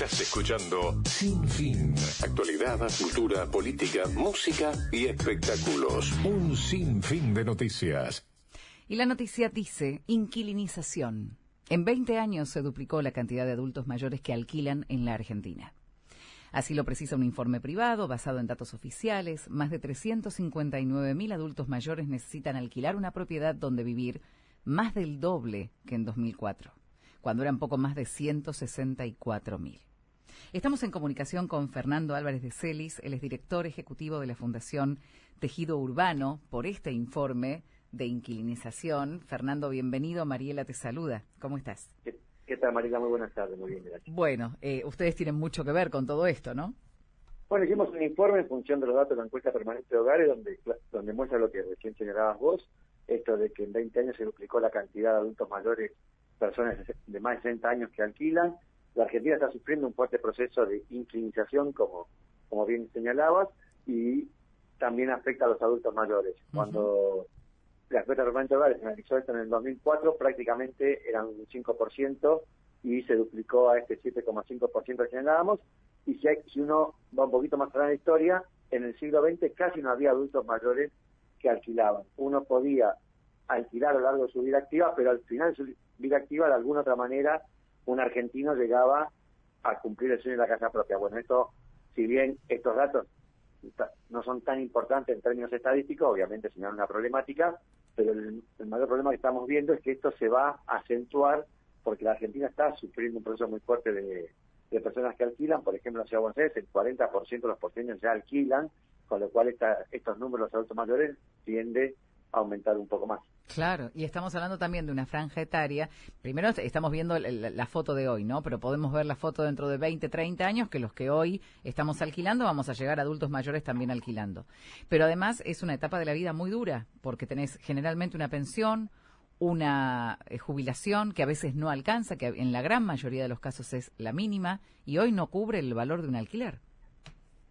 Estás escuchando Sin Fin. Actualidad, cultura, política, música y espectáculos. Un sinfín de noticias. Y la noticia dice, inquilinización. En 20 años se duplicó la cantidad de adultos mayores que alquilan en la Argentina. Así lo precisa un informe privado basado en datos oficiales. Más de 359.000 adultos mayores necesitan alquilar una propiedad donde vivir, más del doble que en 2004, cuando eran poco más de 164.000. Estamos en comunicación con Fernando Álvarez de Celis, él es director ejecutivo de la Fundación Tejido Urbano, por este informe de inquilinización. Fernando, bienvenido. Mariela te saluda. ¿Cómo estás? ¿Qué tal, Mariela? Muy buenas tardes. Muy bien, gracias. Bueno, ustedes tienen mucho que ver con todo esto, ¿no? Bueno, hicimos un informe en función de los datos de la encuesta permanente de hogares, donde muestra lo que recién señalabas vos, esto de que en 20 años se duplicó la cantidad de adultos mayores, personas de más de 60 años que alquilan. La Argentina está sufriendo un fuerte proceso de inclinización, como bien señalabas, y también afecta a los adultos mayores. Cuando la encuesta permanente de hogares analizó esto en el 2004, prácticamente eran un 5% y se duplicó a este 7,5% que señalábamos. Y si uno va un poquito más atrás en la historia, en el siglo XX casi no había adultos mayores que alquilaban. Uno podía alquilar a lo largo de su vida activa, pero al final de su vida activa, de alguna otra manera, un argentino llegaba a cumplir el sueño de la casa propia. Bueno, esto, si bien estos datos no son tan importantes en términos estadísticos, obviamente señalan una problemática, pero el mayor problema que estamos viendo es que esto se va a acentuar porque la Argentina está sufriendo un proceso muy fuerte de personas que alquilan. Por ejemplo, en la Ciudad de Buenos Aires, el 40% de los porteños ya alquilan, con lo cual estos números de adultos mayores tiende a aumentar un poco más. Claro, y estamos hablando también de una franja etaria. Primero estamos viendo la foto de hoy, ¿no? Pero podemos ver la foto dentro de 20, 30 años, que los que hoy estamos alquilando vamos a llegar a adultos mayores también alquilando. Pero además es una etapa de la vida muy dura, porque tenés generalmente una pensión, una jubilación que a veces no alcanza, que en la gran mayoría de los casos es la mínima, y hoy no cubre el valor de un alquiler.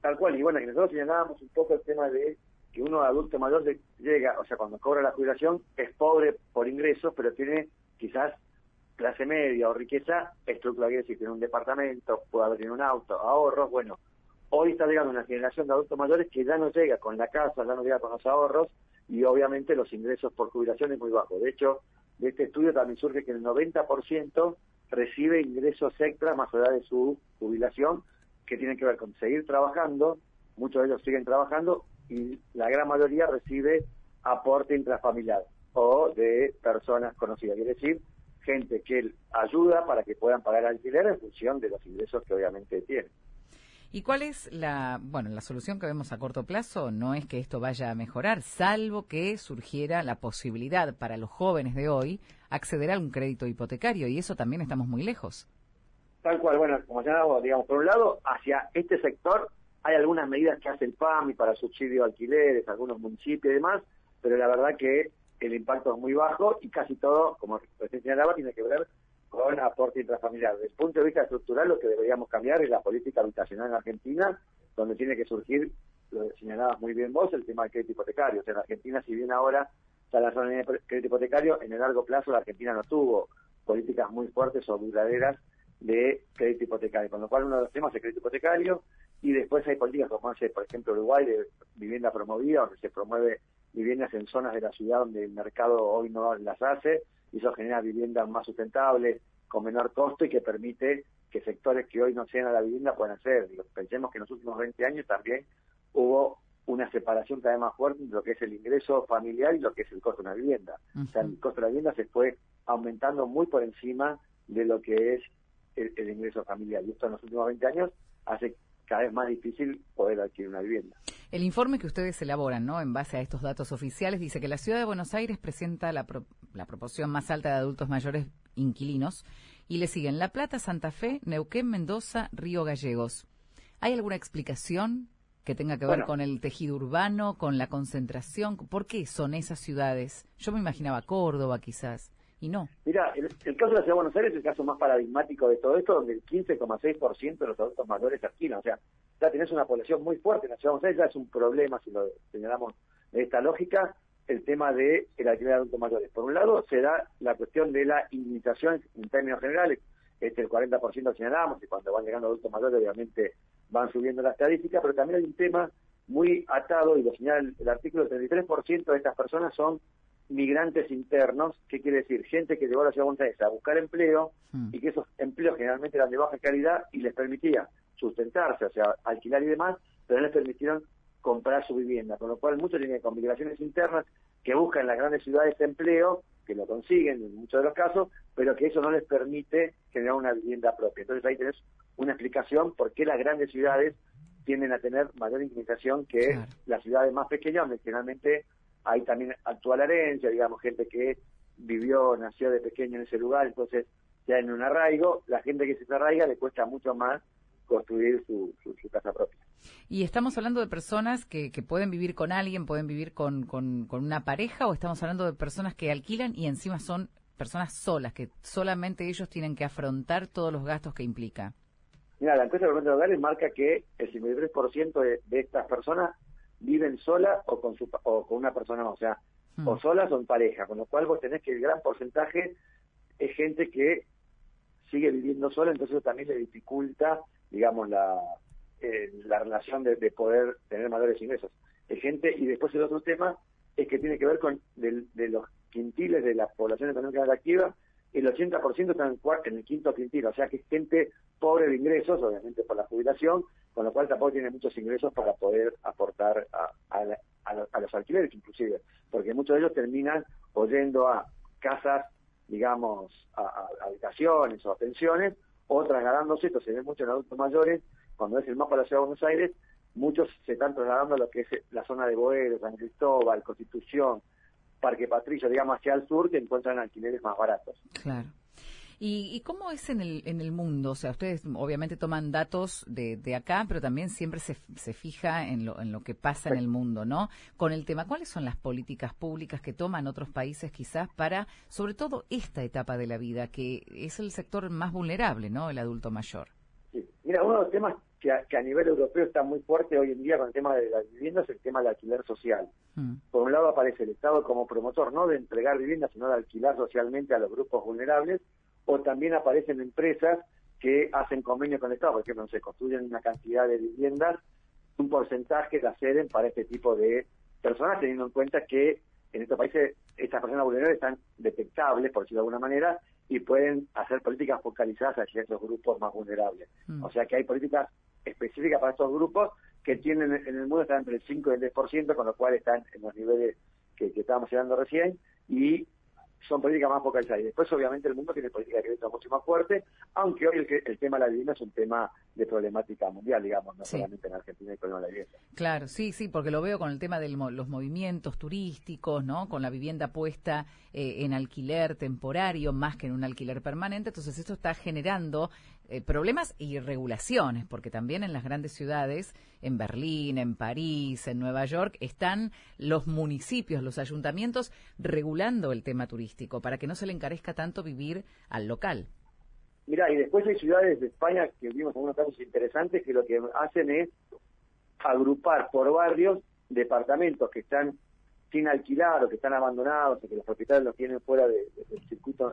Tal cual, y bueno, que nosotros señalábamos un poco el tema de que uno adulto mayor llega, o sea, cuando cobra la jubilación, es pobre por ingresos, pero tiene quizás clase media o riqueza estructural, quiere decir, tiene un departamento, puede haber tenido un auto, ahorros. Bueno, hoy está llegando una generación de adultos mayores que ya no llega con la casa, ya no llega con los ahorros, y obviamente los ingresos por jubilación es muy bajo. De hecho, de este estudio también surge que el 90% recibe ingresos extras más allá de su jubilación, que tienen que ver con seguir trabajando. Muchos de ellos siguen trabajando, y la gran mayoría recibe aporte intrafamiliar o de personas conocidas, quiere decir, gente que ayuda para que puedan pagar alquiler en función de los ingresos que obviamente tienen. ¿Y cuál es la solución que vemos a corto plazo? No es que esto vaya a mejorar, salvo que surgiera la posibilidad para los jóvenes de hoy acceder a un crédito hipotecario, y eso también estamos muy lejos. Tal cual, bueno, como ya digamos, por un lado, hacia este sector hay algunas medidas que hace el PAMI para subsidio de alquileres, algunos municipios y demás, pero la verdad que el impacto es muy bajo y casi todo, como recién señalaba, tiene que ver con aporte intrafamiliar. Desde el punto de vista estructural, lo que deberíamos cambiar es la política habitacional en Argentina, donde tiene que surgir, lo señalabas muy bien vos, el tema del crédito hipotecario. O sea, en Argentina, si bien ahora está la zona de crédito hipotecario, en el largo plazo la Argentina no tuvo políticas muy fuertes o duraderas de crédito hipotecario, con lo cual uno de los temas es el crédito hipotecario. Y después hay políticas como hace, por ejemplo, Uruguay, de vivienda promovida, donde se promueve viviendas en zonas de la ciudad donde el mercado hoy no las hace, y eso genera viviendas más sustentables, con menor costo, y que permite que sectores que hoy no sean a la vivienda puedan hacer. Pensemos que en los últimos 20 años también hubo una separación cada vez más fuerte entre lo que es el ingreso familiar y lo que es el costo de una vivienda. O sea, el costo de la vivienda se fue aumentando muy por encima de lo que es el ingreso familiar. Y esto en los últimos 20 años hace cada vez más difícil poder adquirir una vivienda. El informe que ustedes elaboran, ¿no?, en base a estos datos oficiales, dice que la ciudad de Buenos Aires presenta la proporción más alta de adultos mayores inquilinos, y le siguen La Plata, Santa Fe, Neuquén, Mendoza, Río Gallegos. ¿Hay alguna explicación que tenga que ver con el tejido urbano, con la concentración? ¿Por qué son esas ciudades? Yo me imaginaba Córdoba, quizás, y no. Mira, el caso de la Ciudad de Buenos Aires es el caso más paradigmático de todo esto, donde el 15,6% de los adultos mayores alquilan. O sea, ya tenés una población muy fuerte en la Ciudad de Buenos Aires, ya es un problema, si lo señalamos de esta lógica, el tema de el alquiler de adultos mayores. Por un lado, se da la cuestión de la indemnización en términos generales. el 40% señalamos, y cuando van llegando adultos mayores obviamente van subiendo la estadística, pero también hay un tema muy atado, y lo señala el artículo, el 33% de estas personas son migrantes internos. ¿Qué quiere decir? Gente que llegó a la ciudad de Buenos Aires a buscar empleo, y que esos empleos generalmente eran de baja calidad y les permitía sustentarse, o sea, alquilar y demás, pero no les permitieron comprar su vivienda, con lo cual muchos tienen con migraciones internas que buscan en las grandes ciudades empleo, que lo consiguen en muchos de los casos, pero que eso no les permite generar una vivienda propia. Entonces ahí tenés una explicación por qué las grandes ciudades tienden a tener mayor inclinación que las ciudades más pequeñas, donde generalmente ahí también actúa la herencia, digamos, gente que vivió, nació de pequeño en ese lugar, entonces ya en un arraigo, la gente que se arraiga le cuesta mucho más construir su casa propia. ¿Y estamos hablando de personas que pueden vivir con alguien, pueden vivir con una pareja, o estamos hablando de personas que alquilan y encima son personas solas, que solamente ellos tienen que afrontar todos los gastos que implica? Mira, la encuesta de Parlamento de Hogares marca que el 53% de estas personas viven solas o con una persona más, o sea, o solas o en pareja, con lo cual vos tenés que el gran porcentaje es gente que sigue viviendo sola, entonces eso también le dificulta, digamos, la relación de poder tener mayores ingresos. Es gente, y después el otro tema es que tiene que ver con de los quintiles de la población económicamente activa, el 80% está en el quinto quintil, o sea que es gente pobre de ingresos, obviamente por la jubilación, con lo cual tampoco tiene muchos ingresos para poder aportar a los alquileres inclusive, porque muchos de ellos terminan oyendo a casas, digamos, a habitaciones o a pensiones, o trasladándose. Esto se ve mucho en adultos mayores, cuando es el mapa de la Ciudad de Buenos Aires, muchos se están trasladando a lo que es la zona de Boedo, San Cristóbal, Constitución, Parque Patricio, digamos, hacia el sur, que encuentran alquileres más baratos. Claro. ¿Y cómo es en el mundo? O sea, ustedes obviamente toman datos de acá, pero también siempre se fija en lo que pasa en el mundo, ¿no? Con el tema, ¿cuáles son las políticas públicas que toman otros países quizás para, sobre todo, esta etapa de la vida, que es el sector más vulnerable, ¿no? El adulto mayor. Sí. Mira, uno de los temas que a nivel europeo está muy fuerte hoy en día con el tema de las viviendas es el tema del alquiler social. Por un lado aparece el Estado como promotor, no de entregar viviendas, sino de alquilar socialmente a los grupos vulnerables, o también aparecen empresas que hacen convenio con el Estado, por ejemplo, se construyen una cantidad de viviendas, un porcentaje las ceden para este tipo de personas, teniendo en cuenta que en estos países estas personas vulnerables están detectables, por decirlo de alguna manera, y pueden hacer políticas focalizadas hacia esos grupos más vulnerables. O sea que hay políticas específicas para estos grupos que tienen en el mundo, están entre el 5 y el 10%, con lo cual están en los niveles que estábamos hablando recién, y son políticas más focalizadas. Y después, obviamente, el mundo tiene políticas de crédito mucho más fuertes, aunque hoy el tema de la vivienda es un tema de problemática mundial, digamos, no solamente en Argentina el problema de la vivienda. Claro, sí, porque lo veo con el tema de los movimientos turísticos, ¿no? Con la vivienda puesta en alquiler temporario más que en un alquiler permanente. Entonces, esto está generando problemas y regulaciones, porque también en las grandes ciudades, en Berlín, en París, en Nueva York, están los municipios, los ayuntamientos regulando el tema turístico para que no se le encarezca tanto vivir al local. Mira, y después hay ciudades de España que vimos algunos casos interesantes que lo que hacen es agrupar por barrios departamentos que están sin alquilar o que están abandonados o que los propietarios los tienen fuera del circuito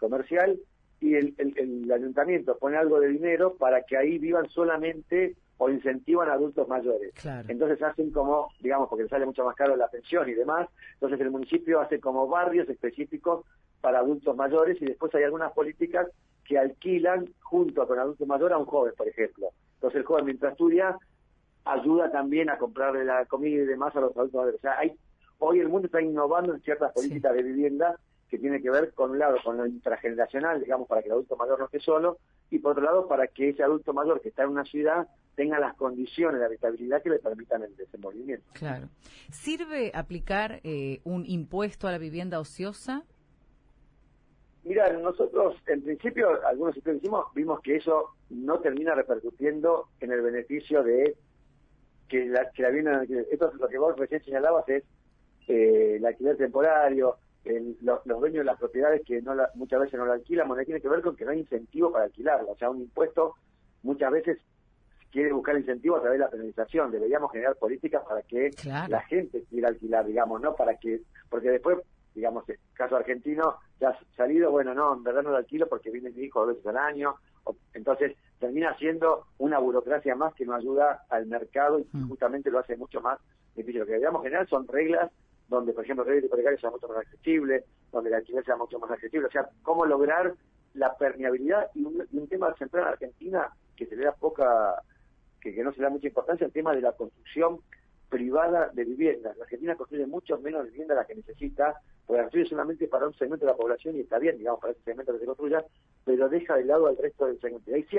comercial, y el ayuntamiento pone algo de dinero para que ahí vivan solamente o incentivan a adultos mayores. Claro. Entonces hacen como, digamos, porque les sale mucho más caro la pensión y demás, entonces el municipio hace como barrios específicos para adultos mayores, y después hay algunas políticas que alquilan junto con adultos mayores a un joven, por ejemplo. Entonces el joven, mientras estudia, ayuda también a comprarle la comida y demás a los adultos mayores. O sea, hoy el mundo está innovando en ciertas políticas de vivienda que tiene que ver, con un lado, con lo intrageneracional, digamos, para que el adulto mayor no esté solo, y por otro lado, para que ese adulto mayor que está en una ciudad tenga las condiciones de habitabilidad que le permitan el desenvolvimiento. Claro. ¿Sirve aplicar un impuesto a la vivienda ociosa? Mira, nosotros, en principio, algunos estudios hicimos, vimos que eso no termina repercutiendo en el beneficio de que la vivienda... Esto es lo que vos recién señalabas, es el alquiler temporario, los dueños de las propiedades que muchas veces no la alquilan, bueno, tiene que ver con que no hay incentivo para alquilarlo. O sea, un impuesto muchas veces quiere buscar incentivo a través de la penalización. Deberíamos generar políticas para que la gente quiera alquilar, digamos, ¿no? Para que, porque después, digamos, el caso argentino, ya has salido, bueno, no, en verdad no lo alquilo porque viene mi hijo 2 veces al año. Entonces termina siendo una burocracia más que no ayuda al mercado y justamente lo hace mucho más difícil. Lo que debemos generar son reglas donde, por ejemplo, el crédito hipotecario sea mucho más accesible, donde el alquiler sea mucho más accesible. O sea, cómo lograr la permeabilidad y un tema central en Argentina que se le da poca, que no se le da mucha importancia, el tema de la construcción privada de viviendas. La Argentina construye mucho menos vivienda de la que necesita, porque la construye solamente para un segmento de la población y está bien, digamos, para ese segmento que se construya, pero deja de lado al resto del segmento. Y ahí sí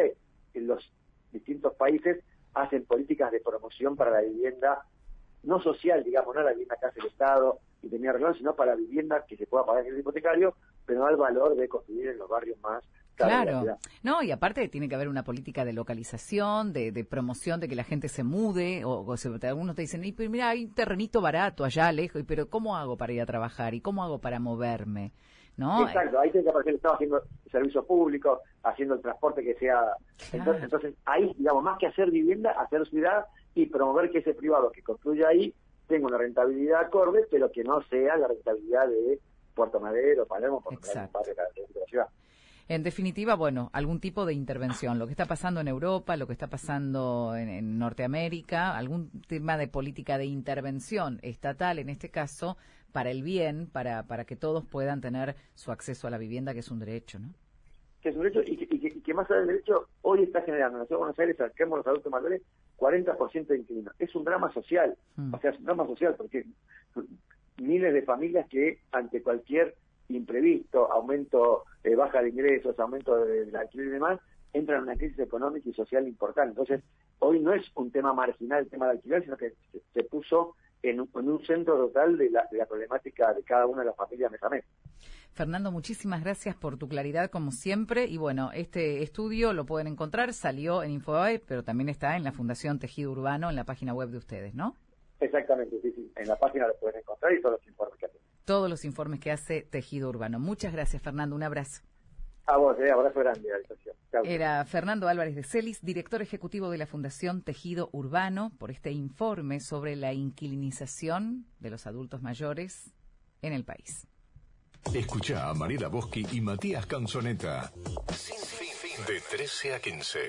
en los distintos países hacen políticas de promoción para la vivienda, no social, digamos, no la vivienda que hace el Estado y tenía arreglado, sino para la vivienda que se pueda pagar en el hipotecario, pero no al valor de construir en los barrios más. Claro, no, y aparte tiene que haber una política de localización, de promoción, de que la gente se mude, algunos te dicen, mira, hay un terrenito barato allá lejos, pero ¿cómo hago para ir a trabajar? ¿Y cómo hago para moverme? ¿No? Exacto, ahí tiene que aparecer el Estado haciendo servicio público, haciendo el transporte que sea... Claro. Entonces, ahí, digamos, más que hacer vivienda, hacer ciudad y promover que ese privado que construya ahí tenga una rentabilidad acorde, pero que no sea la rentabilidad de Puerto Madero, Palermo, por ejemplo, de la ciudad. En definitiva, bueno, algún tipo de intervención, lo que está pasando en Europa, lo que está pasando en Norteamérica, algún tema de política de intervención estatal, en este caso, para el bien, para que todos puedan tener su acceso a la vivienda, que es un derecho, ¿no? Que es un derecho y que más allá del derecho, hoy está generando en la ciudad de Buenos Aires, saquemos los adultos mayores, 40% de inquilinos. Es un drama social, o sea, es un drama social porque miles de familias que ante cualquier imprevisto, aumento, baja de ingresos, aumento del alquiler y demás, entran en una crisis económica y social importante. Entonces, hoy no es un tema marginal el tema del alquiler, sino que se puso en un centro total de la problemática de cada una de las familias mes a mes. Fernando, muchísimas gracias por tu claridad como siempre y bueno, este estudio lo pueden encontrar, salió en Infobae, pero también está en la Fundación Tejido Urbano, en la página web de ustedes, ¿no? Exactamente, sí, en la página lo pueden encontrar y todos los informes que hacen. Todos los informes que hace Tejido Urbano. Muchas gracias, Fernando, un abrazo. A vos, abrazo grande a la estación. Era Fernando Álvarez de Celis, director ejecutivo de la Fundación Tejido Urbano, por este informe sobre la inquilinización de los adultos mayores en el país. Escucha a Mariela Boschi y Matías Canzoneta. Sin fin. De 13 a 15.